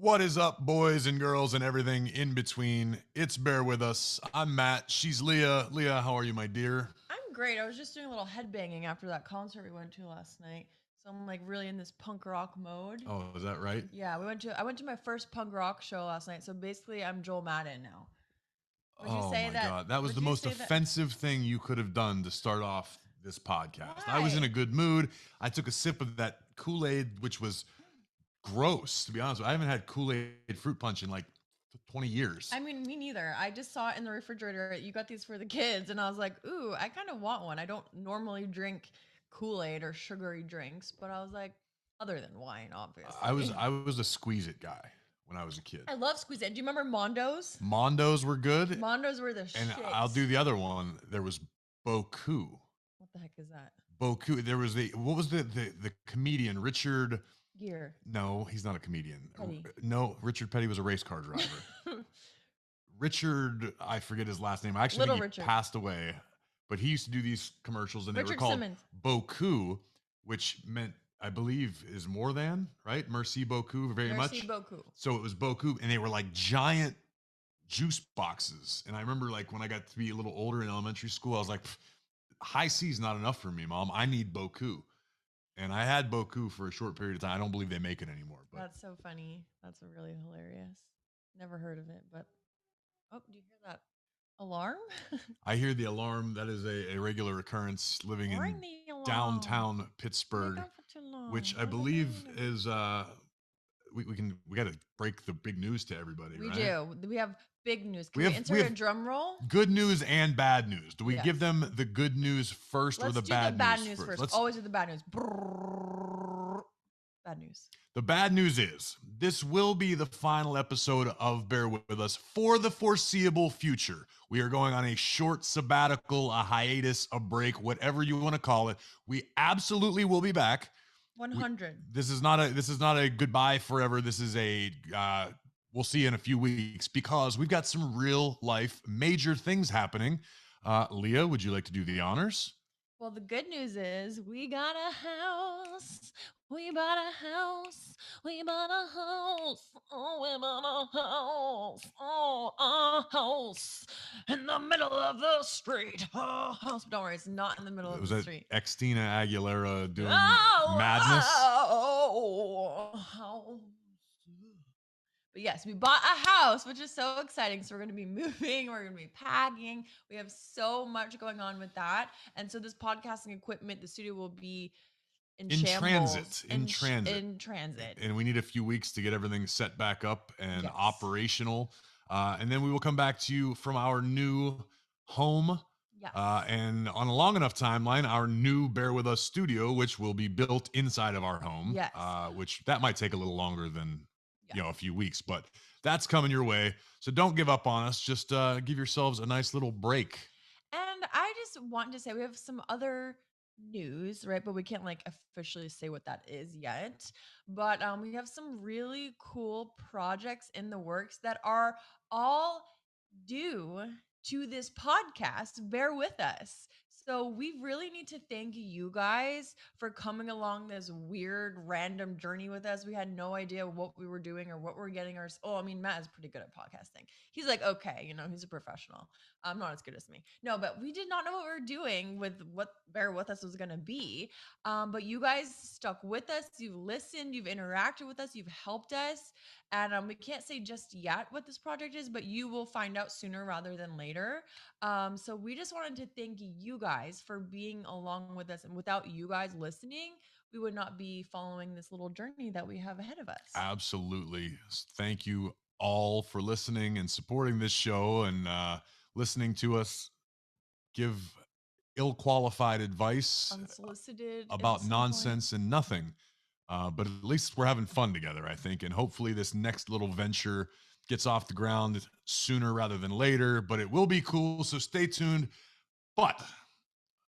What is up, boys and girls and everything in between? It's Bear With Us. I'm Matt. She's Leah. Leah, how are you, my dear? I'm great. I was just doing a little headbanging after that concert we went to last night. So I'm like really in this punk rock mode. Oh, is that right? Yeah, I went to my first punk rock show last night. So basically I'm Joel Madden now. Would you say that? God. That was would the you most say that- offensive thing you could have done to start off this podcast. I was Why? in a good mood. I took a sip of that Kool-Aid, which was gross, to be honest with you. I haven't had Kool-Aid fruit punch in like 20 years. I mean, me neither. I just saw it in the refrigerator. You got these for the kids, and I was like, ooh, I kind of want one. I don't normally drink Kool-Aid or sugary drinks, but I was like, other than wine, obviously. I was a squeeze it guy when I was a kid. I love Squeeze It. Do you remember Mondos? Mondos were good. Mondos were the shit. And I'll do the other one. There was Boku. What the heck is that? Boku. There was what was the comedian Richard Gere. No, he's not a comedian. Petty. No, Richard Petty was a race car driver. Richard, I forget his last name. I actually Little think he Richard. passed away, but he used to do these commercials and they were Richard called Simmons. Boku, which meant, I believe, is more than, right? Merci beaucoup very much. Merci beaucoup. So it was Boku, and they were like giant juice boxes. And I remember like when I got to be a little older in elementary school, I was like, high C is not enough for me, Mom. I need Boku. And I had Boku for a short period of time. I don't believe they make it anymore. But That's so funny. That's really hilarious. Never heard of it, but oh, do you hear that alarm? I hear the alarm. That is a regular occurrence living in downtown Pittsburgh, which I believe is we got to break the big news to everybody. We right? do. We have big news. Can we insert a drum roll? Good news and bad news. Do we Yes. give them the good news first or the bad news first? Let's always do the bad news. Bad news. The bad news is this will be the final episode of Bear With Us for the foreseeable future. We are going on a short sabbatical, a hiatus, a break, whatever you want to call it. We absolutely will be back. 100. This is not a goodbye forever. This is a we'll see you in a few weeks because we've got some real life major things happening. Leah, would you like to do the honors? Well, the good news is we got a house. We bought a house. We bought a house. Oh, we bought a house. Oh, a house in the middle of the street. Oh, house. Don't worry, it's not in the middle of the street. Was that Xtina Aguilera doing Oh, madness? Oh, but yes, we bought a house, which is so exciting. So we're going to be moving. We're going to be packing. We have so much going on with that. And so this podcasting equipment, the studio will be in transit. And we need a few weeks to get everything set back up and operational. And then we will come back to you from our new home. Yes. And on a long enough timeline, our new Bear With Us studio, which will be built inside of our home. Yes. Which that might take a little longer than a few weeks, but that's coming your way. So don't give up on us. Just give yourselves a nice little break. And I just want to say we have some other news, right? But we can't like officially say what that is yet. But we have some really cool projects in the works that are all due to this podcast. Bear with us. So we really need to thank you guys for coming along this weird random journey with us. We had no idea what we were doing or what we're getting our Matt is pretty good at podcasting. He's like, okay, he's a professional. Not as good as me. No, but we did not know what we were doing with what Bear With Us was going to be. But you guys stuck with us. You've listened, you've interacted with us, you've helped us. And we can't say just yet what this project is, but you will find out sooner rather than later. So we just wanted to thank you guys for being along with us. And without you guys listening, we would not be following this little journey that we have ahead of us. Absolutely. Thank you all for listening and supporting this show and listening to us give ill-qualified advice, unsolicited, about nonsense and nothing. But at least we're having fun together, I think. And hopefully this next little venture gets off the ground sooner rather than later, but it will be cool. So stay tuned. But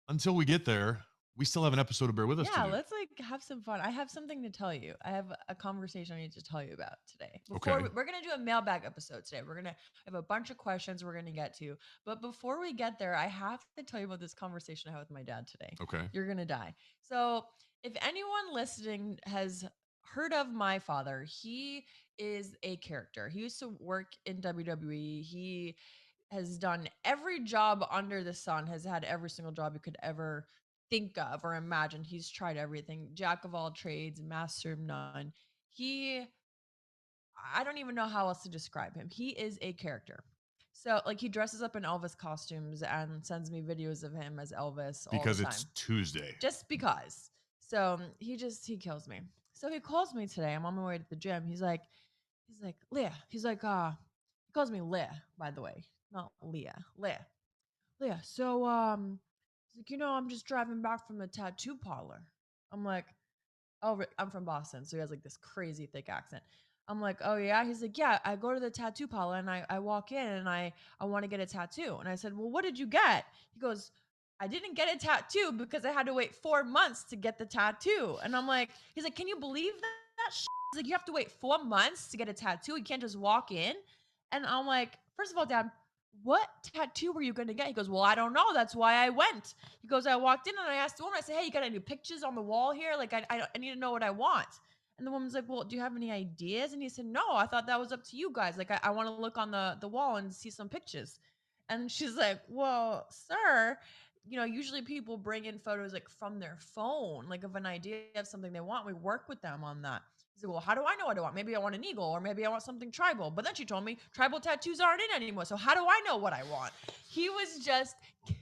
until we get there, we still have an episode of Bear With Us to Yeah, do. let's like have some fun. I have something to tell you. I have a conversation I need to tell you about today. Before Okay. we're gonna do a mailbag episode today. We're gonna have a bunch of questions we're gonna get to. But before we get there, I have to tell you about this conversation I had with my dad today. Okay. You're gonna die. So if anyone listening has heard of my father, he is a character. He used to work in WWE. He has done every job under the sun, has had every single job you could ever think of or imagine. He's tried everything, jack of all trades, master of none. He, I don't even know how else to describe him. He is a character. So, like, he dresses up in Elvis costumes and sends me videos of him as Elvis all the Because it's time, Tuesday. just because. So he kills me. So he calls me today. I'm on my way to the gym. He's like, Leah. He calls me Leah, by the way, not Leah. Leah. Leah. So he's like, I'm just driving back from the tattoo parlor. I'm like, oh, I'm from Boston, so he has like this crazy thick accent. I'm like, oh yeah. He's like, yeah. I go to the tattoo parlor and I walk in and I want to get a tattoo. And I said, well, what did you get? He goes, I didn't get a tattoo because I had to wait 4 months to get the tattoo. And I'm like, he's like, can you believe that shit? He's like, you have to wait 4 months to get a tattoo. You can't just walk in. And I'm like, first of all, Dad, what tattoo were you going to get? He goes, well, I don't know. That's why I went. He goes, I walked in and I asked the woman, I said, hey, you got any pictures on the wall here? Like, I need to know what I want. And the woman's like, well, do you have any ideas? And he said, no, I thought that was up to you guys. Like, I want to look on the wall and see some pictures. And she's like, well, sir, usually people bring in photos like from their phone, like of an idea of something they want. We work with them on that. He's like, well, how do I know what I want? Maybe I want an eagle or maybe I want something tribal. But then she told me tribal tattoos aren't in anymore. So how do I know what I want? He was just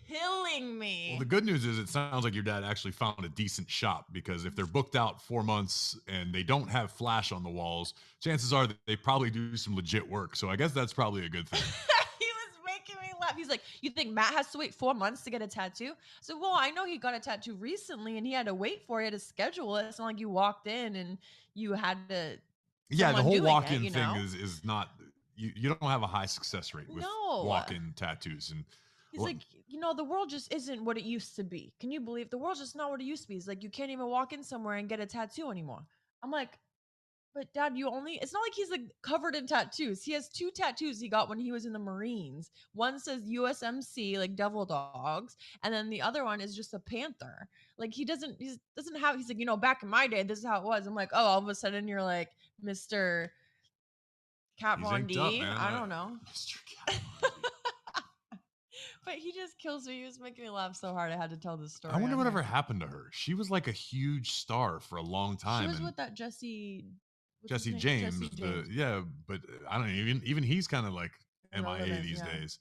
killing me. Well, the good news is it sounds like your dad actually found a decent shop, because if they're booked out 4 months and they don't have flash on the walls, chances are that they probably do some legit work. So I guess that's probably a good thing. He was making me laugh. He's like, you think Matt has to wait 4 months to get a tattoo? So, well, I know he got a tattoo recently and he had to wait for it, he had to schedule it. It's not like you walked in and you had to. Yeah, the whole walk-in it, thing is not, you don't have a high success rate with No. walk-in tattoos. And He's like, the world just isn't what it used to be. Can you believe the world's just not what it used to be? He's like, you can't even walk in somewhere and get a tattoo anymore. I'm like, but Dad, it's not like he's like covered in tattoos. He has 2 tattoos he got when he was in the Marines. One says USMC, like devil dogs, and then the other one is just a panther. Like he doesn't have, he's like, back in my day, this is how it was. I'm like, oh, all of a sudden you're like Mr. Cat he's Von inked D. up, man. I don't know. Mr. Cat Von D. But he just kills me. He was making me laugh so hard I had to tell this story. I wonder on whatever here. happened to her. She was like a huge star for a long time. She was and with that Jesse James. But I don't know, even he's kind of like MIA Irrelevant, these days.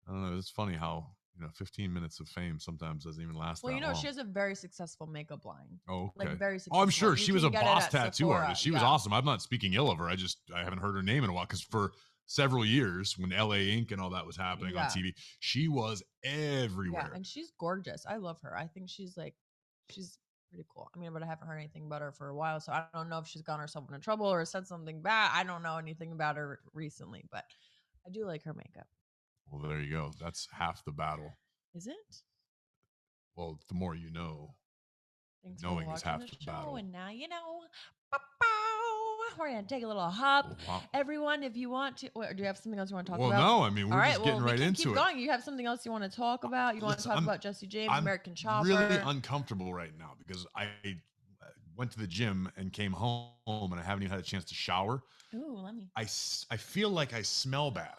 I don't know. It's funny how 15 minutes of fame sometimes doesn't even last that long. She has a very successful makeup line. Oh, okay. Like very successful. Oh, I'm sure You she was can a get it boss at tattoo Sephora. artist. She was awesome. I'm not speaking ill of her. I haven't heard her name in a while, because for several years when LA Ink and all that was happening on TV, she was everywhere. Yeah, and she's gorgeous. I love her. I think she's pretty cool. I mean, but I haven't heard anything about her for a while, so I don't know if she's gotten herself into trouble or said something bad. I don't know anything about her recently, but I do like her makeup. Well, there you go. That's half the battle. Is it? Well, the more you know. Thanks Knowing for is half watching the show, battle. and now you know. We're gonna take a little hop. Wow. Everyone, if you want to, do you have something else you want to talk Well, about? no, I mean, we're just getting right into keep it. going. You have something else you want to talk about? You want to talk about Jesse James, American Chopper? I'm really uncomfortable right now because I went to the gym and came home and I haven't even had a chance to shower. Ooh, let me. I feel like I smell bad.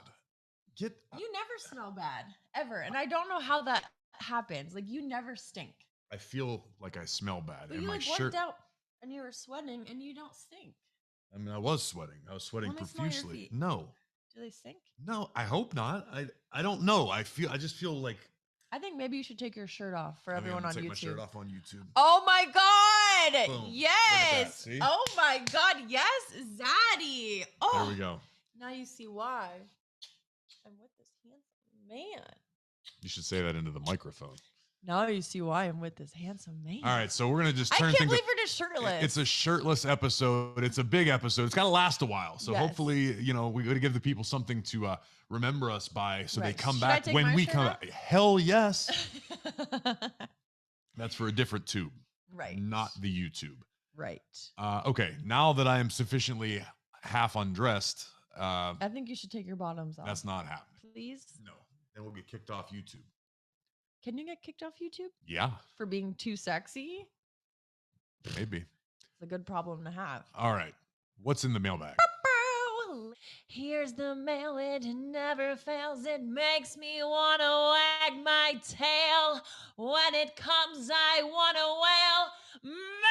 You never smell bad, ever. And I don't know how that happens. Like, you never stink. I feel like I smell bad. But and you my shirt worked out and you were sweating and you don't stink. I mean, I was sweating. I was sweating profusely. No. Do they stink? No, I hope not. I don't know. I just feel like. I think maybe you should take your shirt off for everyone on YouTube. Take my shirt off on YouTube. Oh my God! Boom. Yes! See? Oh my God! Yes, Zaddy! Oh, there we go. Now you see why I'm with this handsome man. You should say that into the microphone. Now you see why I'm with this handsome man. All right, so we're gonna just I turn can't things. believe we're just shirtless. It's a shirtless episode. It's a big episode. It's got to last a while. So Yes. hopefully, we got to give the people something to remember us by, so they Right. come Should I back take when my we shirt come off? back. Hell yes. That's for a different tube, Right. not the YouTube. Right. Okay, now that I am sufficiently half undressed, I think you should take your bottoms off. that's not happening. Please. No, then we'll get kicked off YouTube. Can you get kicked off YouTube Yeah, for being too sexy? maybe. It's a good problem to have. All right, what's in the mailbag? Here's the mail, it never fails. It makes me want to wag my tail. When it comes, I want to wail. Mail!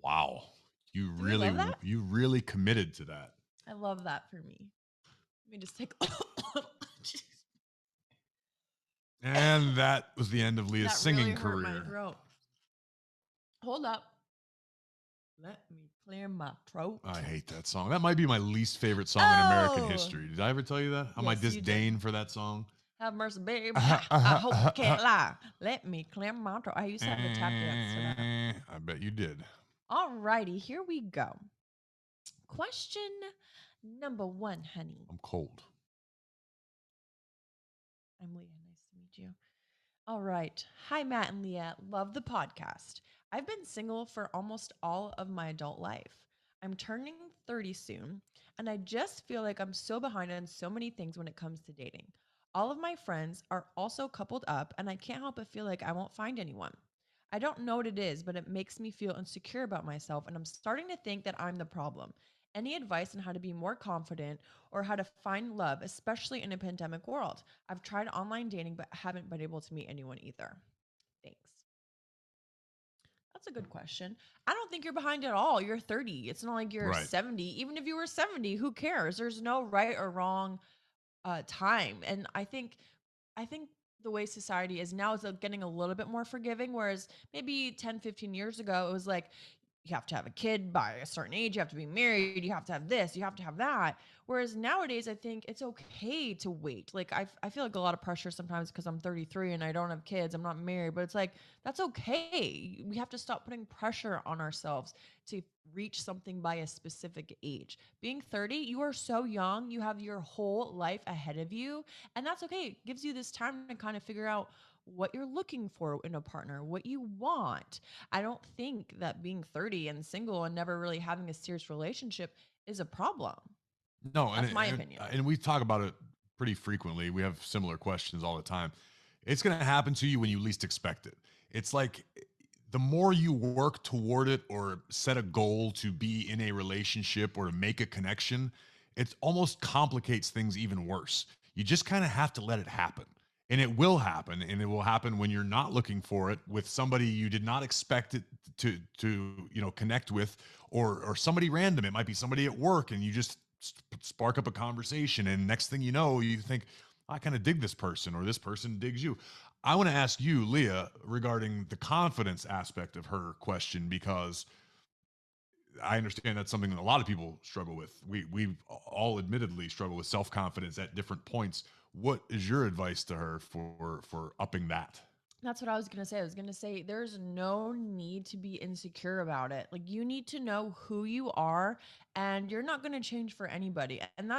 Wow, you love that? you really committed to that. I love that for me. Let me just take. And that was the end of Leah's that singing really hurt career. My throat. Hold up. Let me clear my throat. I hate that song. That might be my least favorite song in American history. Did I ever tell you that? How my disdain for that song? Have mercy, babe. I hope I can't lie. Let me clear my throat. I used to have to tap dance to that. I bet you did. All righty, here we go. Question number 1, honey. I'm cold. I'm Leah. Nice to meet you. All right. Hi, Matt and Leah. Love the podcast. I've been single for almost all of my adult life. I'm turning 30 soon, and I just feel like I'm so behind on so many things when it comes to dating. All of my friends are also coupled up, and I can't help but feel like I won't find anyone. I don't know what it is, but it makes me feel insecure about myself, and I'm starting to think that I'm the problem. Any advice on how to be more confident or how to find love, especially in a pandemic world? I've tried online dating, but haven't been able to meet anyone either. Thanks. That's a good question. I don't think you're behind at all. You're 30. It's not like you're Right. 70. Even if you were 70, who cares? There's no right or wrong time. And I think the way society is now is getting a little bit more forgiving, whereas maybe 10, 15 years ago, it was like, you have to have a kid by a certain age, you have to be married, you have to have this, you have to have that. Whereas nowadays, I think it's okay to wait. Like, I feel like a lot of pressure sometimes because I'm 33 and I don't have kids, I'm not married, but it's like, that's okay. We have to stop putting pressure on ourselves to reach something by a specific age. Being 30, you are so young, you have your whole life ahead of you, and that's okay. It gives you this time to kind of figure out what you're looking for in a partner, what you want. I don't think that being 30 and single and never really having a serious relationship is a problem. No, That's my opinion. And we talk about it pretty frequently. We have similar questions all the time. It's going to happen to you when you least expect it. It's like the more you work toward it or set a goal to be in a relationship or to make a connection, it almost complicates things even worse. You just kind of have to let it happen. And it will happen, and it will happen when you're not looking for it with somebody you did not expect it to connect with, or somebody random. It might be somebody at work, and you just spark up a conversation, and next thing you know, you think, I kind of dig this person, or this person digs you. I want to ask you, Leah, regarding the confidence aspect of her question, because I understand that's something that a lot of people struggle with. We all admittedly struggle with self-confidence at different points. What is your advice to her for upping that? That's what I was going to say. I was going to say there's no need to be insecure about it. Like, you need to know who you are, and you're not going to change for anybody. And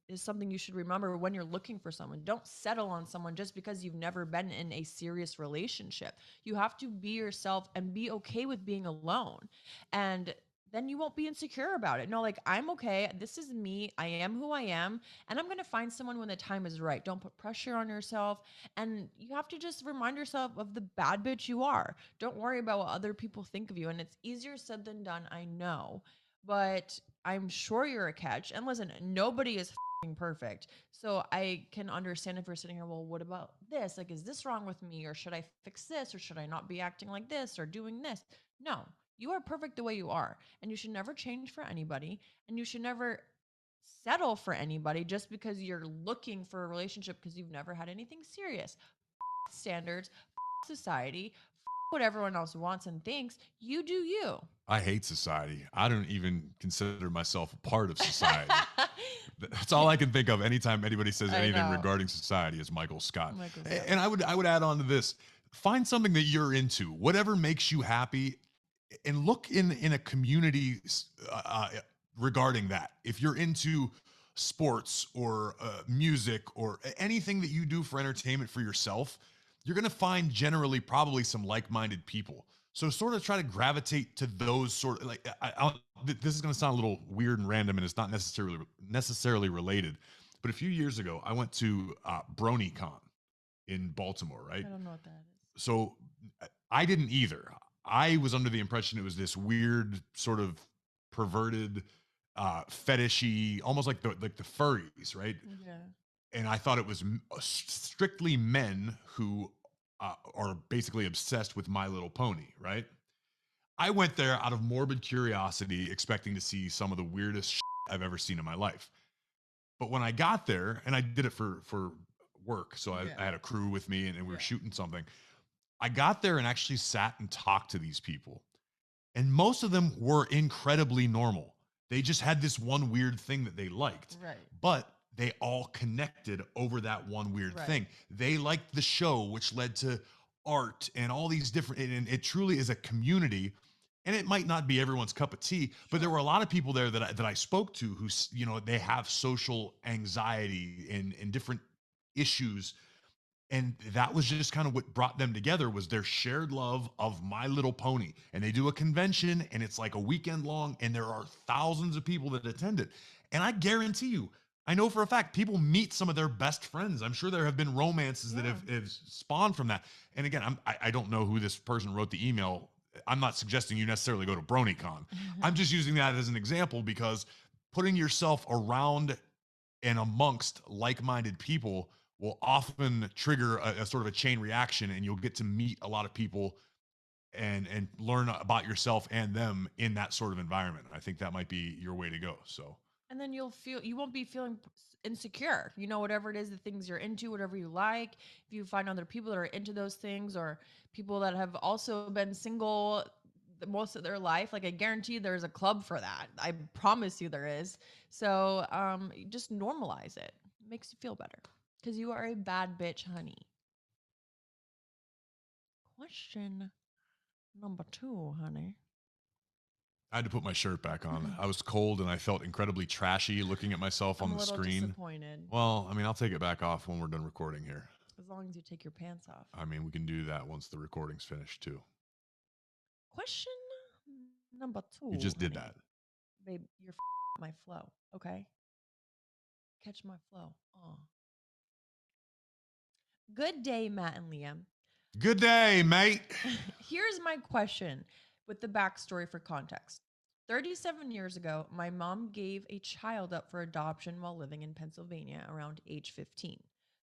is something you should remember when you're looking for someone. Don't settle on someone just because you've never been in a serious relationship. You have to be yourself and be okay with being alone. And then you won't be insecure about it. No, like, I'm okay. This is me. I am who I am. And I'm going to find someone when the time is right. Don't put pressure on yourself. And you have to just remind yourself of the bad bitch you are. Don't worry about what other people think of you. And it's easier said than done, I know. But I'm sure you're a catch. And listen, nobody is perfect. So I can understand if you're sitting here, well, what about this? Like, is this wrong with me? Or should I fix this? Or should I not be acting like this or doing this? No, you are perfect the way you are. And you should never change for anybody. And you should never settle for anybody just because you're looking for a relationship because you've never had anything serious. Standards, society, what everyone else wants and thinks. You do you. I hate society. I don't even consider myself a part of society. That's all I can think of anytime anybody says I anything know. regarding society is Michael Scott. Michael Scott. And I would add on to this. Find something that you're into, whatever makes you happy, and look in a community regarding that. If you're into sports or music or anything that you do for entertainment for yourself, you're going to find generally probably some like-minded people. So sort of try to gravitate to those sort of like this is going to sound a little weird and random, and it's not necessarily related. But a few years ago, I went to BronyCon in Baltimore, right? I don't know what that is. So I didn't either. I was under the impression it was this weird sort of perverted, fetishy, almost like the furries, right? Yeah. And I thought it was strictly men who are basically obsessed with My Little Pony, right? I went there out of morbid curiosity, expecting to see some of the weirdest shit I've ever seen in my life. But when I got there, and I did it for work, so I Yeah. had a crew with me, and we were Yeah. shooting something. I got there and actually sat and talked to these people. And most of them were incredibly normal. They just had this one weird thing that they liked. Right. But they all connected over that one weird Right. thing. They liked the show, which led to art and all these different, and it truly is a community. And it might not be everyone's cup of tea, but there were a lot of people there that I spoke to who, they have social anxiety and different issues, and that was just kind of what brought them together was their shared love of My Little Pony. And they do a convention, and it's like a weekend long, and there are thousands of people that attend it. And I guarantee you, I know for a fact, people meet some of their best friends. I'm sure there have been romances that have spawned from that. And again, I don't know who this person wrote the email. I'm not suggesting you necessarily go to BronyCon. I'm just using that as an example because putting yourself around and amongst like-minded people will often trigger a sort of a chain reaction, and you'll get to meet a lot of people and learn about yourself and them in that sort of environment. I think that might be your way to go. So And then you won't be feeling insecure. You know, whatever it is, the things you're into, whatever you like. If you find other people that are into those things, or people that have also been single most of their life, like I guarantee there's a club for that. I promise you there is. So just normalize it. It makes you feel better because you are a bad bitch, honey. Question number 2, honey. I had to put my shirt back on. I was cold and I felt incredibly trashy looking at myself I'm on a the little screen. disappointed. Well, I mean, I'll take it back off when we're done recording here. As long as you take your pants off. I mean, we can do that once the recording's finished too. Question number 2. You just did honey. that. Babe, you're my flow, okay? Catch my flow. Good day, Matt and Leah. Good day, mate. Here's my question with the backstory for context. 37 years ago, my mom gave a child up for adoption while living in Pennsylvania around age 15.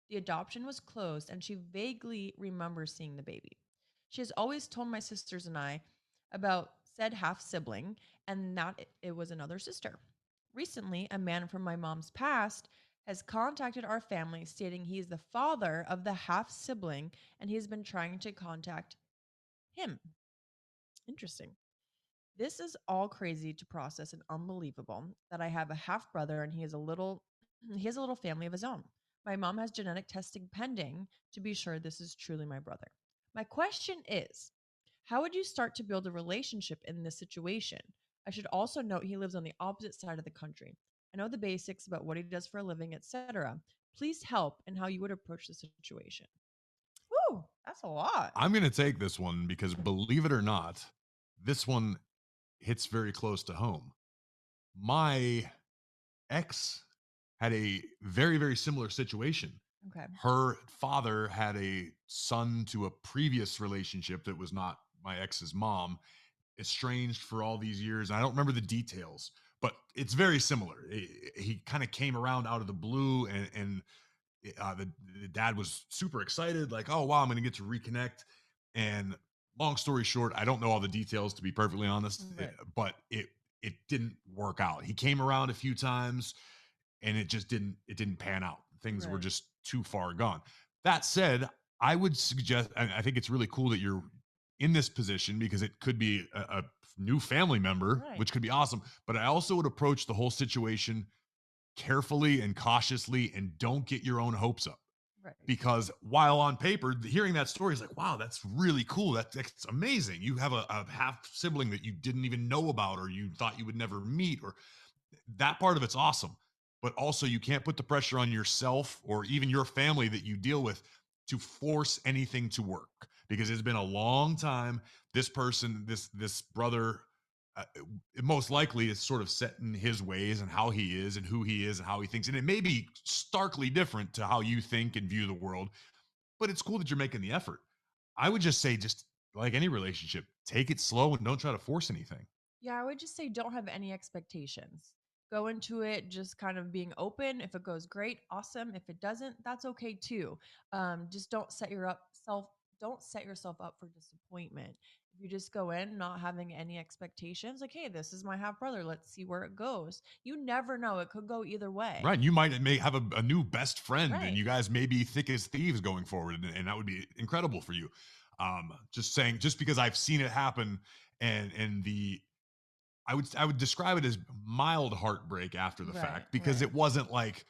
The adoption was closed, and she vaguely remembers seeing the baby. She has always told my sisters and I about said half sibling and that it was another sister. Recently, a man from my mom's past has contacted our family stating he is the father of the half sibling and he has been trying to contact him. Interesting. This is all crazy to process and unbelievable that I have a half brother and he has a little family of his own. My mom has genetic testing pending to be sure this is truly my brother. My question is, how would you start to build a relationship in this situation? I should also note he lives on the opposite side of the country. I know the basics about what he does for a living, etc. Please help in how you would approach the situation. Woo, that's a lot. I'm going to take this one because believe it or not, this one hits very close to home. My ex had a very, very similar situation. Okay. Her father had a son to a previous relationship that was not my ex's mom, estranged for all these years. I don't remember the details, but it's very similar. He kind of came around out of the blue, and the dad was super excited, like, oh wow, I'm going to get to reconnect. And long story short, I don't know all the details to be perfectly honest, Right. but it didn't work out. He came around a few times, and it didn't pan out. Things were Right. just too far gone. That said, I would suggest, and I think it's really cool that you're in this position because it could be a new family member, Right. which could be awesome. But I also would approach the whole situation carefully and cautiously and don't get your own hopes up. Right. Because while on paper, hearing that story is like, wow, that's really cool. That's amazing. You have a half sibling that you didn't even know about or you thought you would never meet, or that part of it's awesome. But also, you can't put the pressure on yourself or even your family that you deal with to force anything to work because it's been a long time. This person, this brother, most likely is sort of set in his ways and how he is and who he is and how he thinks. And it may be starkly different to how you think and view the world, but it's cool that you're making the effort. I would just say, just like any relationship, take it slow and don't try to force anything. Yeah, I would just say don't have any expectations. Go into it just kind of being open. If it goes great, awesome. If it doesn't, that's okay too. Just don't set yourself up for disappointment. If you just go in not having any expectations, like, hey, this is my half brother. Let's see where it goes. You never know. It could go either way. Right. You may have a new best friend and Right. you guys may be thick as thieves going forward. And that would be incredible for you. Just saying, just because I've seen it happen and I would describe it as mild heartbreak after the Right. fact because Right. it wasn't like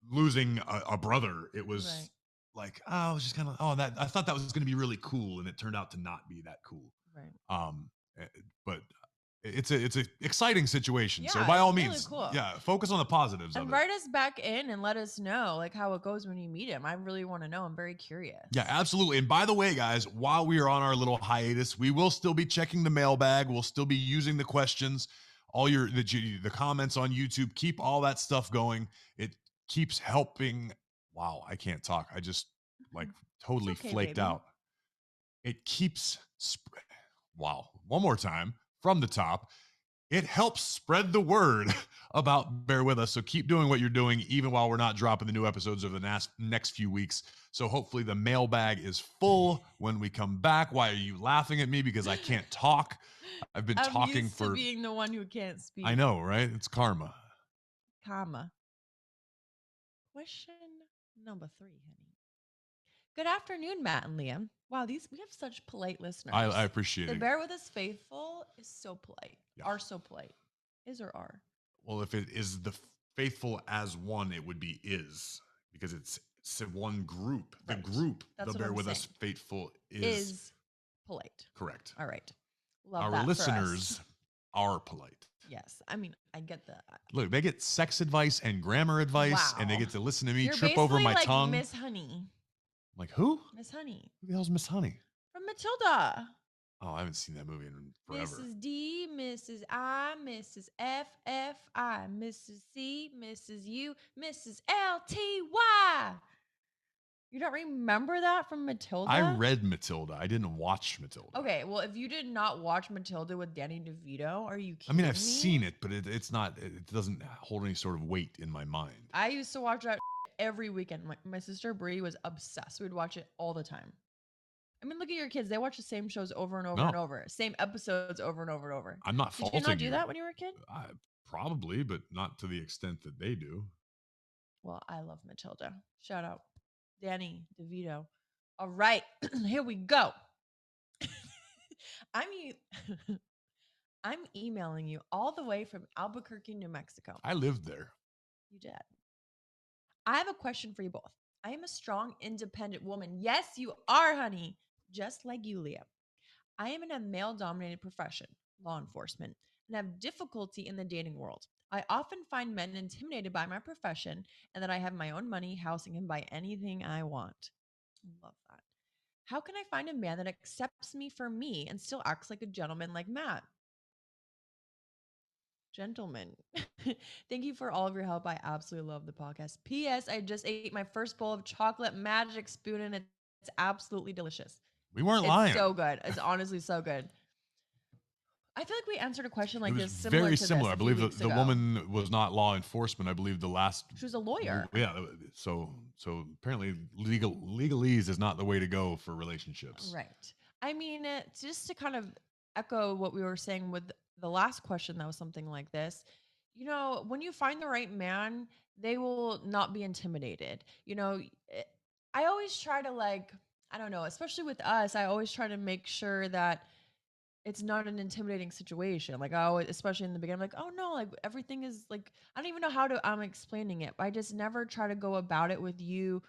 losing a brother. It Right. was like, oh, I was just kind of, oh, that I thought that was going to be really cool. And it turned out to not be that cool. Right. Um, eh, but it's a exciting situation. So Yeah, by all it's really means, cool. yeah, focus on the positives And of it. write us back in and let us know like how it goes when you meet him. I really want to know. I'm very Yeah, curious. absolutely. And by the way, guys, while we are on our little hiatus, we will still be checking the mailbag. We'll still be using the questions, all the comments on YouTube. Keep all that stuff going. It keeps helping. Wow, I can't talk. I just like It's totally okay, flaked baby. out. It keeps wow. One more time from the top. It helps spread the word about Bear With Us. So keep doing what you're doing, even while we're not dropping the new episodes over the next few weeks. So hopefully the mailbag is full when we come back. Why are you laughing at me? Because I can't talk. I've been I'm talking used to for, being the one who can't I speak. know, right? It's karma. Comma. Question number 3, honey. Good afternoon, Matt and Leah. Wow, we have such polite I listeners. appreciate The it. Bear With Us faithful is so polite. Yeah. Are so polite. Is or are? Well, if it is the faithful as one, it would be is because it's one group. The Right. group, That's the what Bear I'm With saying. Us faithful is Is polite. correct. All right. Love Our that for us. listeners are polite. Yes. I mean, I get that. Look, they get sex advice and grammar advice, and they Wow. get to listen to me You're trip over basically my like tongue. Miss Honey. I'm like, who? Miss Honey Who the hell's Miss Honey? from Matilda. Oh, I haven't seen that movie in forever. Mrs. D, Mrs. I, Mrs. F, F, I, Mrs. C, Mrs. U, Mrs. L, T, Y. You don't remember that from Matilda? I read Matilda. I didn't watch Matilda. Okay, well, if you did not watch Matilda with Danny DeVito, are you I kidding mean, me? I've seen it, but it's not. It doesn't hold any sort of weight in my mind. I used to watch that every weekend. My sister Brie was obsessed. We'd watch it all the time. I mean, look at your kids. They watch the same shows over and over and No, over, same episodes over and over and over. I'm not Did you not faulting do you. that when you were a kid? Probably, but not to the extent that they do. Well, I love Matilda. Shout out Danny DeVito. All right, here we go. I'm I'm emailing you all the way from Albuquerque, New Mexico. I lived there. You did. I have a question for you both. I am a strong, independent woman. Yes, you are, honey. Just like you, Leah. I am in a male dominated profession, law enforcement, and have difficulty in the dating world. I often find men intimidated by my profession and that I have my own money, housing, and buy anything I want. Love that. How can I find a man that accepts me for me and still acts like a gentleman like Matt? Gentlemen, thank you for all of your help. I absolutely love the podcast. P.S. I just ate my first bowl of chocolate magic spoon and it's absolutely delicious. We weren't It's lying. so good. It's honestly so good. I feel like we answered a question It like was this similar very to similar. this I a few believe weeks the ago. woman was not law enforcement. I believe the last. She was a lawyer. Yeah. So apparently legalese is not the way to go for relationships. Right. I mean, just to kind of echo what we were saying with the last question that was something like this, when you find the right man, they will not be intimidated. I always try to I don't know, especially with us, I always try to make sure that it's not an intimidating situation. Like, oh, especially in the beginning, I'm like, oh no, like everything is like, I don't even know how to, I'm explaining it. But I just never try to go about it with you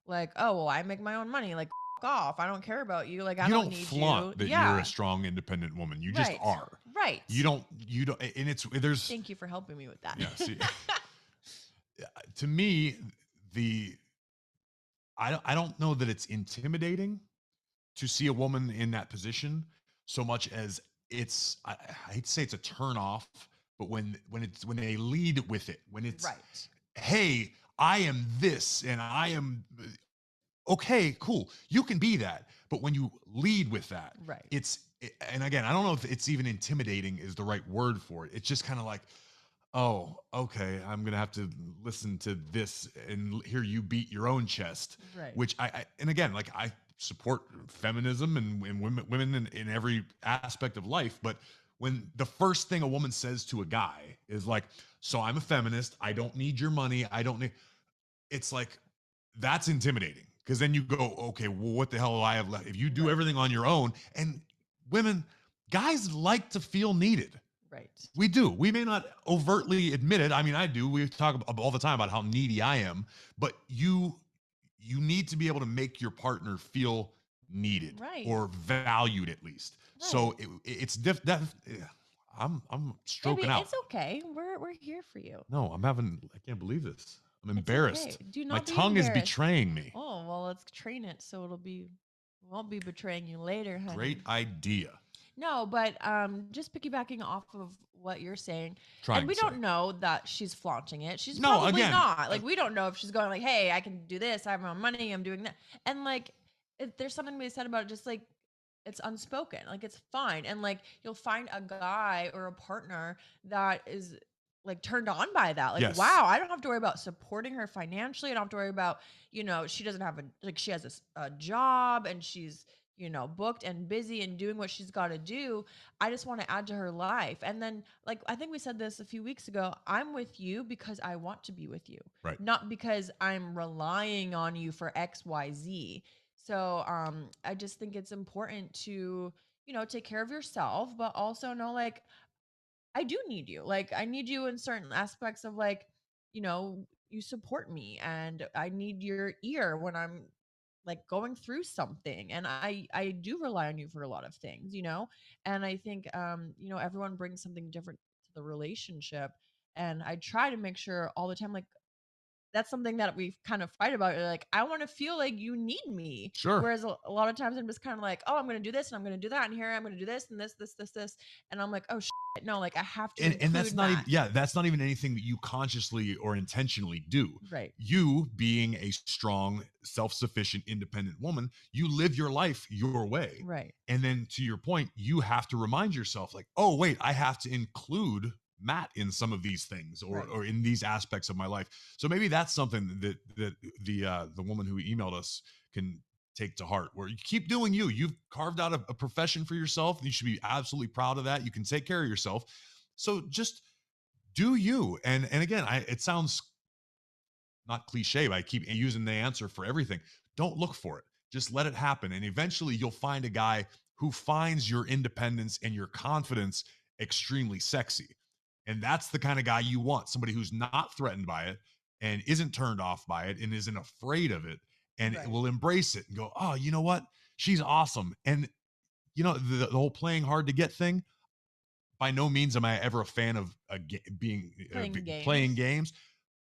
like, oh, well, I make my own money. Like, off. I don't care about you. Like, I You don't don't need flaunt you. that you're a Yeah. strong, independent woman. You just Right. are. Right. You don't, and it's, there's, Thank you for helping me with that. yeah, see, to me, the, I don't know that it's intimidating to see a woman in that position so much as it's, I hate to say it's a turn off, but when they lead with it, when it's, Right. hey, I am this and I am okay, cool. You can be that. But when you lead with that, Right. and again, I don't know if it's even intimidating is the right word for it. It's just kind of like, oh, okay, I'm going to have to listen to this and hear you beat your own chest, Right. which and again, like I support feminism and women in every aspect of life. But when the first thing a woman says to a guy is like, so I'm a feminist, I don't need your money, I don't need, it's like that's intimidating because then you go, okay, well, what the hell do I have left? If you do Right. everything on your own, and women, guys like to feel needed. Right. We do. We may not overtly admit it. I mean, I do. We talk all the time about how needy I am, but you need to be able to make your partner feel needed Right. or valued at least. So Right. it's yeah, I'm Baby, stroking out. it's okay. We're here for you. No, I'm having. I can't believe this. I'm It's okay. embarrassed. Do My not be tongue is embarrassed. betraying me. Oh, well, let's train it so won't be betraying you later, Great honey. idea. No, but just piggybacking off of what you're saying, and Trying we to say. don't know that she's flaunting it. She's No, probably again, not. Like, we don't know if she's going like, "Hey, I can do this. I have my own money. I'm doing that." And like, if there's something to be said about it, just like it's unspoken. Like, it's fine. And like, you'll find a guy or a partner that is like turned on by that. Like, yes. wow, I don't have to worry about supporting her financially. I don't have to worry about, she doesn't have she has a job and she's booked and busy and doing what she's got to do. I just want to add to her life. And then, like, I think we said this a few weeks ago, I'm with you because I want to be with you, Right. not because I'm relying on you for XYZ. So, I just think it's important to, take care of yourself, but also know, like, I do need you. Like, I need you in certain aspects of, like, you support me, and I need your ear when I'm like going through something, and I do rely on you for a lot of things, and I think everyone brings something different to the relationship, and I try to make sure all the time, like, that's something that we kind of fight about. You're like, I want to feel like you need me. Sure. Whereas a lot of times I'm just kind of like, oh, I'm going to do this and I'm going to do that. And here I'm going to do this and this. And I'm like, oh, shit, no, like I have to And that's include not even, Matt. yeah, that's not even anything that you consciously or intentionally do. Right. You being a strong, self-sufficient, independent woman, you live your life your way. Right. And then to your point, you have to remind yourself like, oh wait, I have to include Matt in some of these things Right. or in these aspects of my life. So maybe that's something that the woman who emailed us can take to heart, where you keep doing you. You've carved out a profession for yourself. You should be absolutely proud of that. You can take care of yourself. So just do you. And again, it sounds not cliche, but I keep using the answer for everything. Don't look for it. Just let it happen. And eventually you'll find a guy who finds your independence and your confidence extremely sexy. And that's the kind of guy you want, somebody who's not threatened by it and isn't turned off by it and isn't afraid of it and Right. will embrace it and go, oh, you know what? She's awesome. And, the whole playing hard to get thing, by no means am I ever a fan of being Playing playing games. games,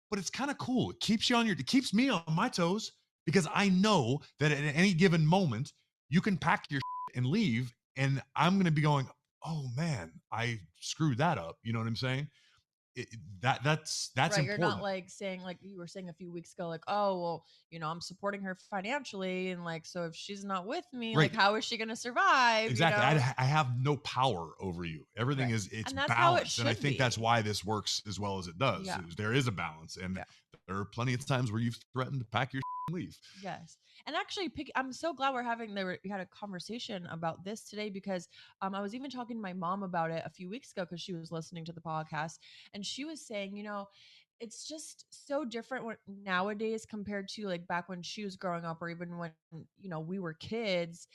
but it's kind of cool. It keeps me on my toes because I know that at any given moment you can pack your and leave, and I'm going to be going, oh man, I screwed that up. You know what I'm saying? That's Right. You're not important. like saying, like you were saying a few weeks ago, like, oh, well, I'm supporting her financially. And like, so if she's not with me, like, Right. how is she going to survive? Exactly. I have no power over you. Everything Right. it's And that's how it balanced. And I should think that's be. why this works as well as it does. Yeah. There is a balance. And Yeah. there are plenty of times where you've threatened to pack your and leave. Yes. And actually, I'm so glad we had a conversation about this today because I was even talking to my mom about it a few weeks ago because she was listening to the podcast, and she was saying, it's just so different nowadays compared to like back when she was growing up or even when, we were kids.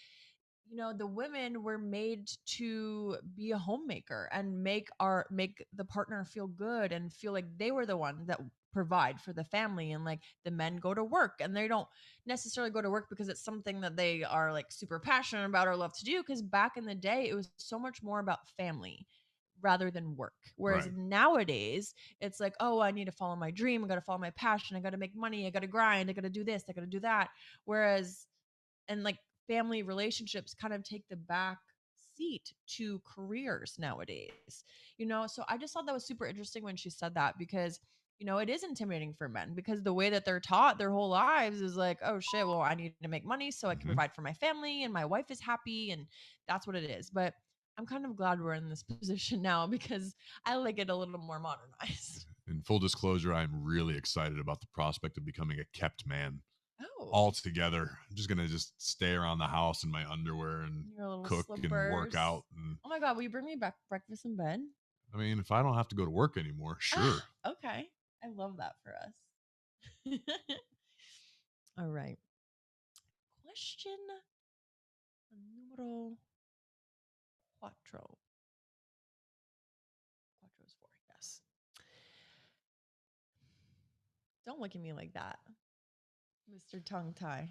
the women were made to be a homemaker and make the partner feel good and feel like they were the one that provide for the family, and like the men go to work and they don't necessarily go to work because it's something that they are like super passionate about or love to do, because back in the day it was so much more about family rather than work. Whereas Right. nowadays it's like, oh, I need to follow my dream, I got to follow my passion, I got to make money, I got to grind, I got to do this, I got to do that. Whereas and like family relationships kind of take the back seat to careers nowadays. So I just thought that was super interesting when she said that, because it is intimidating for men, because the way that they're taught their whole lives is like, oh shit, well, I need to make money so I can Hmm. provide for my family and my wife is happy, and that's what it is. But I'm kind of glad we're in this position now, because I like it a little more modernized. In full disclosure, I'm really excited about the prospect of becoming a kept man Oh, altogether. I'm just gonna just stay around the house in my underwear and your little cook and work slippers. out. And Oh my god, will you bring me back breakfast in bed? I mean, if I don't have to go to work anymore, Ah, sure. okay. I love that for us. All right. Question numero cuatro. Cuatro is four, yes. Don't look at me like that, Mr. Tongue Tie.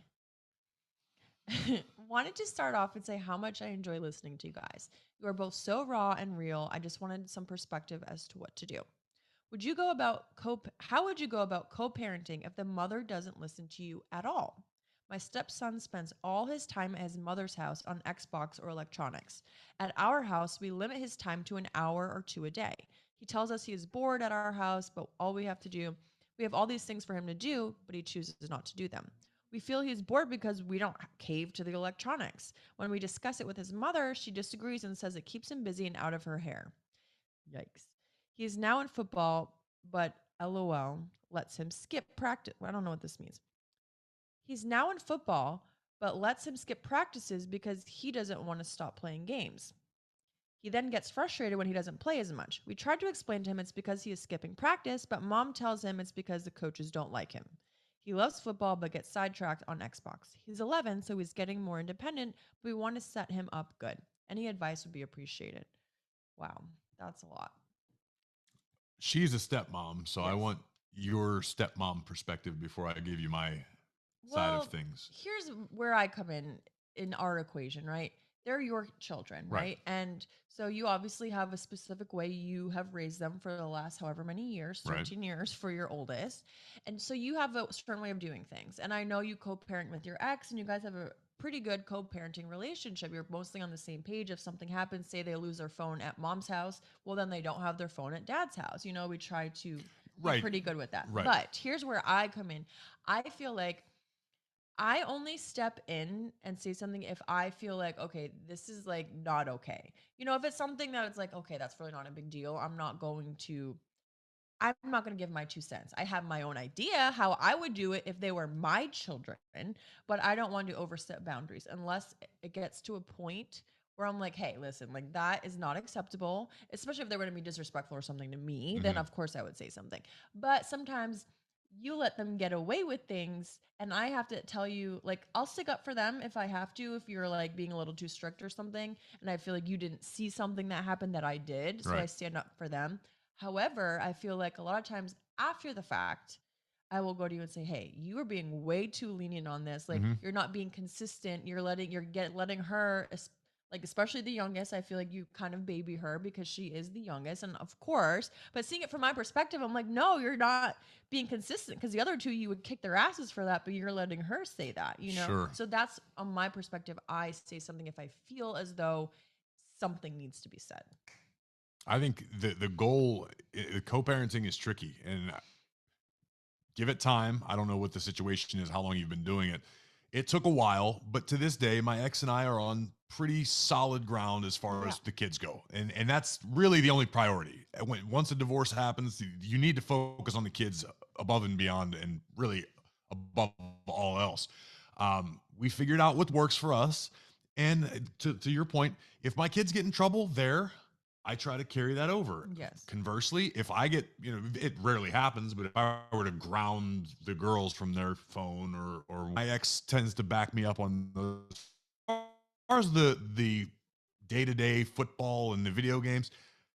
Wanted to start off and say how much I enjoy listening to you guys. You are both so raw and real. I just wanted some perspective as to what to do. How would you go about co-parenting if the mother doesn't listen to you at all? My stepson spends all his time at his mother's house on Xbox or electronics. At our house, we limit his time to an hour or two a day. He tells us he is bored at our house, but we have all these things for him to do, but he chooses not to do them. We feel he's bored because we don't cave to the electronics. When we discuss it with his mother, she disagrees and says it keeps him busy and out of her hair. Yikes. He is now in football, but LOL lets him skip practice. I don't know what this means. He's now in football, but lets him skip practices because he doesn't want to stop playing games. He then gets frustrated when he doesn't play as much. We tried to explain to him it's because he is skipping practice, but mom tells him it's because the coaches don't like him. He loves football but gets sidetracked on Xbox. He's 11, so he's getting more independent, but we want to set him up good. Any advice would be appreciated. Wow, that's a lot. She's a stepmom, so I Yes. want your stepmom perspective before I give you my side of Well, things. here's where I come in our equation, right? They're your children, Right. right? And so you obviously have a specific way you have raised them for the last however many years, Right. 13 years for your oldest. And so you have a certain way of doing things. And I know you co-parent with your ex and you guys have a pretty good co-parenting relationship. You're mostly on the same page. If something happens, say they lose their phone at mom's house, well then they don't have their phone at dad's house. We try to be Right. pretty good with that. Right. But here's where I come in. I feel like I only step in and say something if I feel like, okay, this is like not okay. If it's something that it's like, okay, that's really not a big deal, I'm not going to give my 2 cents. I have my own idea how I would do it if they were my children, but I don't want to overstep boundaries unless it gets to a point where I'm like, hey, listen, like that is not acceptable, especially if they're going to be disrespectful or something to me, then Hmm. of course I would say something. But sometimes you let them get away with things and I have to tell you, like, I'll stick up for them if I have to, if you're like being a little too strict or something and I feel like you didn't see something that happened that I did, so I Right. stand up for them. However, I feel like a lot of times after the fact, I will go to you and say, "Hey, you are being way too lenient on this. Like Hmm. you're not being consistent. You're letting her like especially the youngest, I feel like you kind of baby her because she is the youngest and of course, but seeing it from my perspective, I'm like, "No, you're not being consistent because the other two you would kick their asses for that, but you're letting her say that?" Sure. So that's on my perspective. I say something if I feel as though something needs to be said. I think the goal, co-parenting is tricky, and give it time. I don't know what the situation is, how long you've been doing it. It took a while, but to this day, my ex and I are on pretty solid ground as far Yeah. as the kids go, and that's really the only priority. Once a divorce happens, you need to focus on the kids above and beyond, and really above all else. We figured out what works for us, and to your point, if my kids get in trouble, I try to carry that over. Yes. Conversely, if I get, it rarely happens, but if I were to ground the girls from their phone, or my ex tends to back me up on those, far as the day-to-day football and the video games,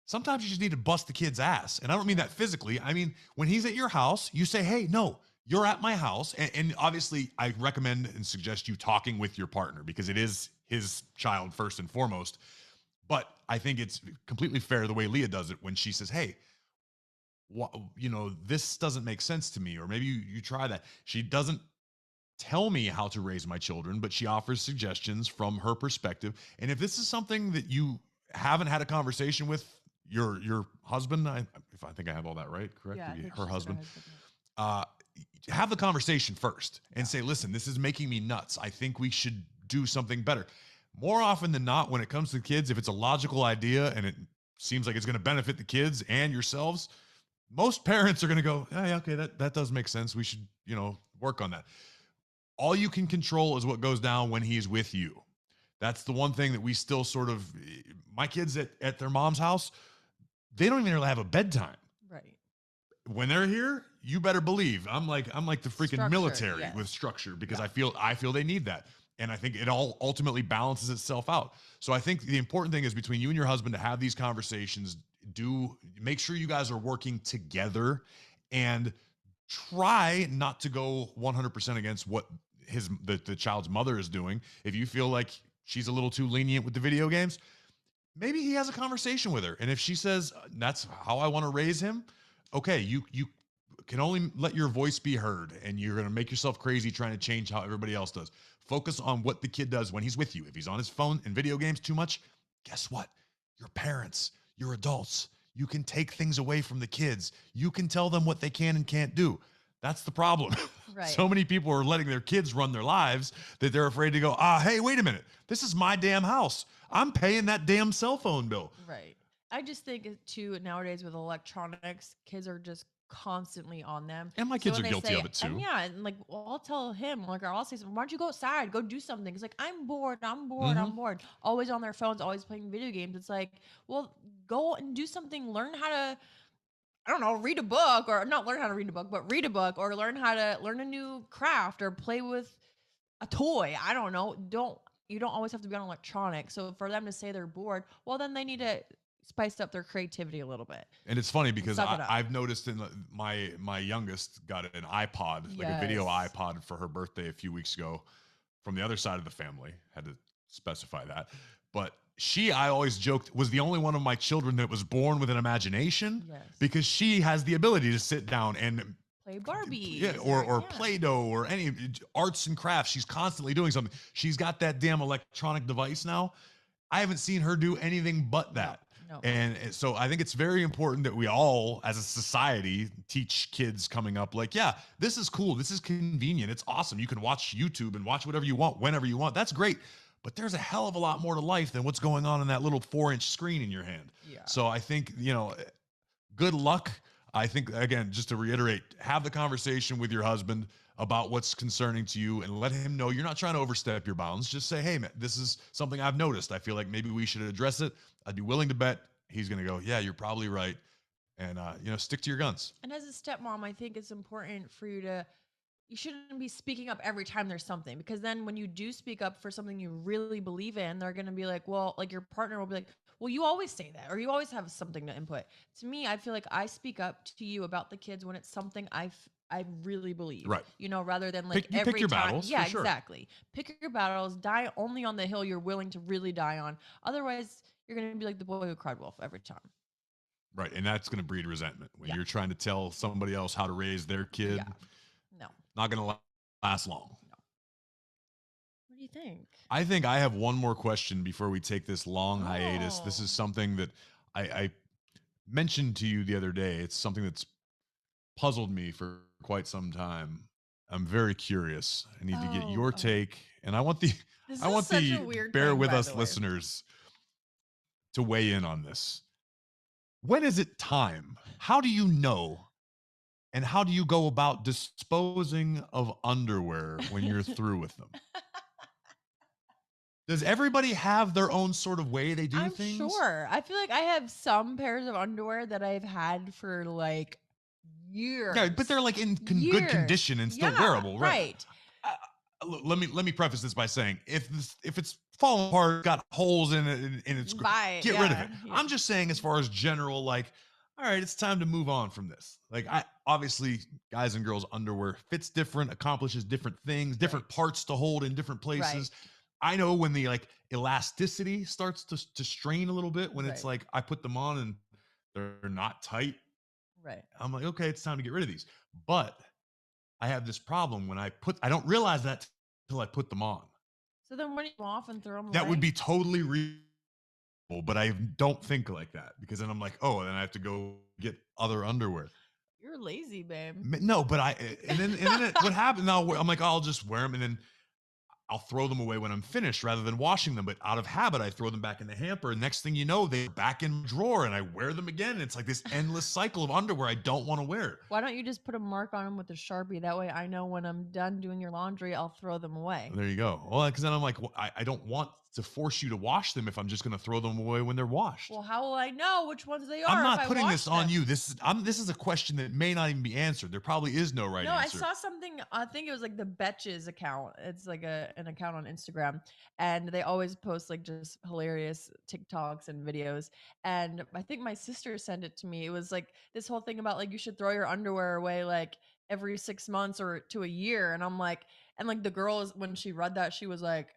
sometimes you just need to bust the kid's ass. And I don't mean that physically. I mean, when he's at your house, you say, hey, no, you're at my house. And obviously, I recommend and suggest you talking with your partner because it is his child first and foremost. But I think it's completely fair the way Leah does it when she says, hey, this doesn't make sense to me. Or maybe you try that. She doesn't tell me how to raise my children, but she offers suggestions from her perspective. And if this is something that you haven't had a conversation with your husband, if I think I have all that right, correct? Yeah, I think Her she said her husband. husband. Uh, have the conversation first and say, listen, this is making me nuts. I think we should do something better. More often than not, when it comes to kids, if it's a logical idea and it seems like it's going to benefit the kids and yourselves, most parents are going to go, yeah, okay, that does make sense. We should, work on that. All you can control is what goes down when he's with you. That's the one thing that we still sort of, my kids at their mom's house, they don't even really have a bedtime. Right. When they're here, you better believe I'm like the freaking Structure, military yes. with structure because I feel they need that. And I think it all ultimately balances itself out. So I think the important thing is between you and your husband to have these conversations, make sure you guys are working together and try not to go 100% against what the child's mother is doing. If you feel like she's a little too lenient with the video games, maybe he has a conversation with her. And if she says that's how I want to raise him, okay, you can only let your voice be heard, and you're going to make yourself crazy trying to change how everybody else does. Focus on what the kid does when he's with you. If he's on his phone and video games too much, guess what? You're parents, you're adults. You can take things away from the kids. You can tell them what they can and can't do. That's the problem. Right. So many people are letting their kids run their lives that they're afraid to go, hey, wait a minute. This is my damn house. I'm paying that damn cell phone bill. Right. I just think too nowadays with electronics, kids are just constantly on them. And my So kids when are they guilty say, of it too. and yeah, and like I'll tell him, like, or I'll say something, why don't you go outside, go do something? It's like, I'm bored, I'm bored, I'm bored. Always on their phones, always playing video games. It's like, well, go and do something, learn how to, I don't know, read a book, or not learn how to read a book, but read a book, or learn how to learn a new craft or play with a toy. I don't know. You don't always have to be on electronics. So for them to say they're bored, well, then they need to spice up their creativity a little bit. And it's funny because Suck it up. I've noticed my youngest got an iPod, like a video Yes. iPod for her birthday a few weeks ago from the other side of the family. Had to specify that. But I always joked, was the only one of my children that was born with an imagination. Yes. Because she has the ability to sit down and Play Barbie. yeah, or Play-Doh or any arts and crafts. She's constantly doing something. She's got that damn electronic device now. I haven't seen her do anything but that. No. And so I think it's very important that we all, as a society, teach kids coming up like, yeah, this is cool. This is convenient. It's awesome. You can watch YouTube and watch whatever you want, whenever you want. That's great. But there's a hell of a lot more to life than what's going on in that little 4-inch screen in your hand. Yeah. So I think, good luck. I think, again, just to reiterate, have the conversation with your husband about what's concerning to you and let him know you're not trying to overstep your bounds. Just say, hey, man, this is something I've noticed. I feel like maybe we should address it. I'd be willing to bet he's going to go, yeah, you're probably right. And, stick to your guns. And as a stepmom, I think it's important for you shouldn't be speaking up every time there's something, because then when you do speak up for something you really believe in, they're going to be like, well, like your partner will be like, well, you always say that, or you always have something to input. To me, I feel like I speak up to you about the kids when it's something I really believe, Right? Rather than like pick every your time. battles. Yeah, For sure. exactly. Pick your battles. Die only on the hill you're willing to really die on. Otherwise, you're going to be like the boy who cried wolf every time. Right. And that's going to breed resentment when you're trying to tell somebody else how to raise their kid. Yeah. No. Not going to last long. No. What do you think? I think I have one more question before we take this long hiatus. This is something that I mentioned to you the other day. It's something that's puzzled me for quite some time. I'm very curious. I need to get your take, and I want the bear with us listeners to weigh in on this. When is it time? How do you know? And how do you go about disposing of underwear when you're through with them? Does everybody have their own sort of way they do things? I'm sure. I feel like I have some pairs of underwear that I've had for like years. Yeah, but they're like in good condition and still wearable, right? Right. Let me preface this by saying if it's falling apart, got holes in it, and it's Buy it. get rid of Yeah. it. Yeah. I'm just saying, as far as general, like, all right, it's time to move on from this. Like, I obviously, guys and girls underwear fits different, accomplishes different things, different Right. parts to hold in different Right. places. I know when the like elasticity starts to strain a little bit, when it's Right. like I put them on and they're not tight. Right. I'm like, okay, it's time to get rid of these. But I have this problem when I don't realize that till I put them on. So then when you off and throw them That would away? be totally reasonable, but I don't think like that because then I'm like, oh, then I have to go get other underwear. You're lazy, babe. No, but what happens now? I'm like, oh, I'll just wear them, and then I'll throw them away when I'm finished rather than washing them. But out of habit, I throw them back in the hamper. And next thing you know, they're back in the drawer and I wear them again. And it's like this endless cycle of underwear I don't want to wear. Why don't you just put a mark on them with a Sharpie? That way I know when I'm done doing your laundry, I'll throw them away. There you go. Well, because then I'm like, well, I don't want to force you to wash them if I'm just going to throw them away when they're washed. Well, how will I know which ones they I'm are if not I putting wash this on them? you. This is a question that may not even be answered. There probably is no right No, I answer. saw something. I think it was like the Betches account. It's like an account on Instagram, and they always post like just hilarious TikToks and videos. And I think my sister sent it to me. It was like this whole thing about like you should throw your underwear away like every 6 months or to a year. And I'm like, and like the girl is when she read that, she was like,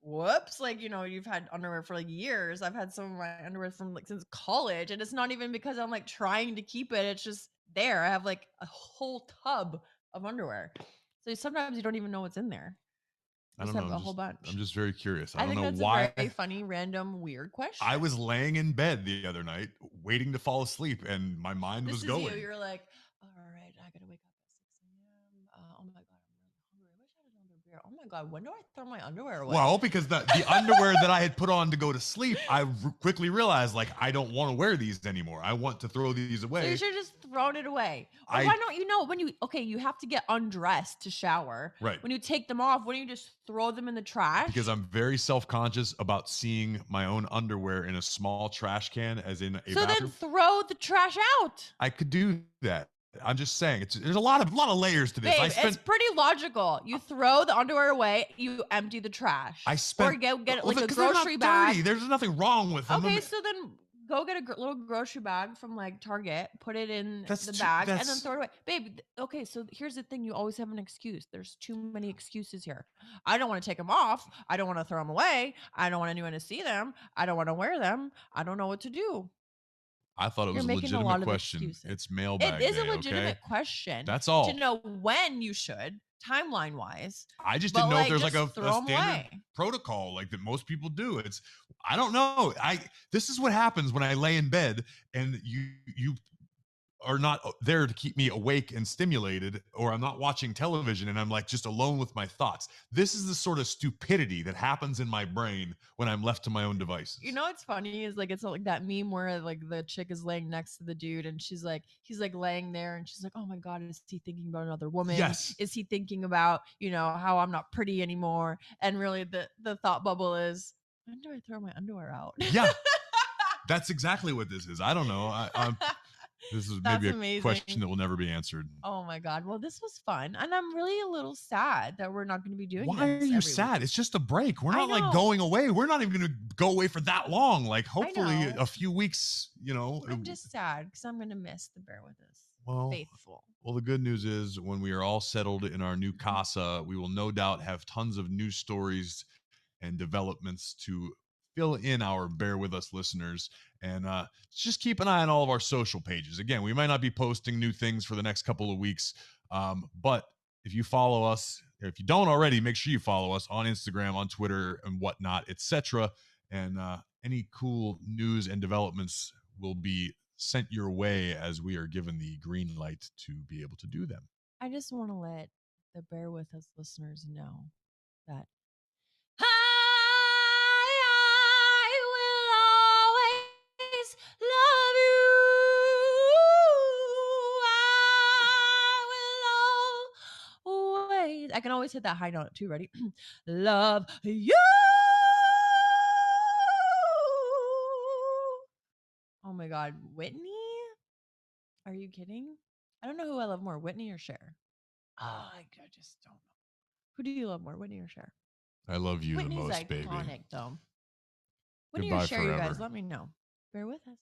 whoops, like you've had underwear for like years. I've had some of my underwear from like since college, and it's not even because I'm like trying to keep it. It's just there. I have like a whole tub of underwear, so sometimes you don't even know what's in there. I Just don't know. have a whole I'm bunch. just very curious. I I don't think know that's a why. very funny, random, weird I question. was laying in bed the other night waiting to fall asleep and my mind This was is you. going. You're like, all right, I gotta wake up at 6 a.m. Oh my god, I'm really hungry. I wish I had another beer. Oh my god, when do I throw my underwear away? Well, because the underwear that I had put on to go to sleep, quickly realized like I don't want to wear these anymore. I want to throw these So you away. should have just thrown it away. Or I why don't you know when you okay, you have to get undressed to shower. Right. When you take them off, why don't you just throw them in the Because trash? I'm very self-conscious about seeing my own underwear in a small trash can as in a So then bathroom. throw the trash out. I could do that. I'm just saying there's a lot of layers to this. Babe, it's pretty logical. You throw the underwear away, you empty the trash. I Or spent get well, like a because they're grocery not dirty. bag. There's nothing wrong with them. Okay, so then go get a little grocery bag from like Target, put it in That's the too, bag, and then that's throw it away. Babe, okay, so here's the thing, you always have an excuse. There's too many excuses here. I don't want to take them off. I don't want to throw them away. I don't want anyone to see them. I don't want to wear them. I don't know what to do. I thought it You're was a making a legitimate lot of question. excuses. It's It mailbag is a day, okay? legitimate question That's to all. know when you should, timeline wise, I just but didn't know if like there's like just a throw them standard away. protocol like that most people do. I don't know. I This is what happens when I lay in bed and you are not there to keep me awake and stimulated, or I'm not watching television and I'm like just alone with my thoughts. This is the sort of stupidity that happens in my brain when I'm left to my own You devices. know what's funny is like it's like that meme where like the chick is laying next to the dude and he's like laying there and she's like, oh my god, is he thinking about another woman? Yes. Is he thinking about how I'm not pretty anymore? And really the thought bubble is, when do I throw my underwear out? Yeah. That's exactly what this is. I don't know. This is That's maybe a question amazing. that will never be answered. Oh my god. Well, this was fun. And I'm really a little sad that we're not going to be doing Why are this you every week. sad? It's just a break. We're I not like know. going away. We're not even going to go away for that long. Like I hopefully know. a few weeks, you know. I'm just sad because I'm going to miss the Bear With Us Well, faithful. well, the good news is when we are all settled in our new casa, we will no doubt have tons of news stories and developments to fill in our bear with us listeners. And just keep an eye on all of our social pages. Again, we might not be posting new things for the next couple of weeks, but if you follow us, if you don't already, make sure you follow us on Instagram, on Twitter, and whatnot, etc. And any cool news and developments will be sent your way as we are given the green light to be able to do them. I just want to let the Bear With Us listeners know that I will always love you. I will always. I can always hit that high note too. Ready? Love you. Oh my God, Whitney? Are you kidding? I don't know who I love more, Whitney or Cher. Oh, I just don't know. Who do you love more, Whitney or Cher? I love you the Whitney's most, baby. iconic, though. When do you Goodbye share, you guys? forever. Let me know. Bear with us.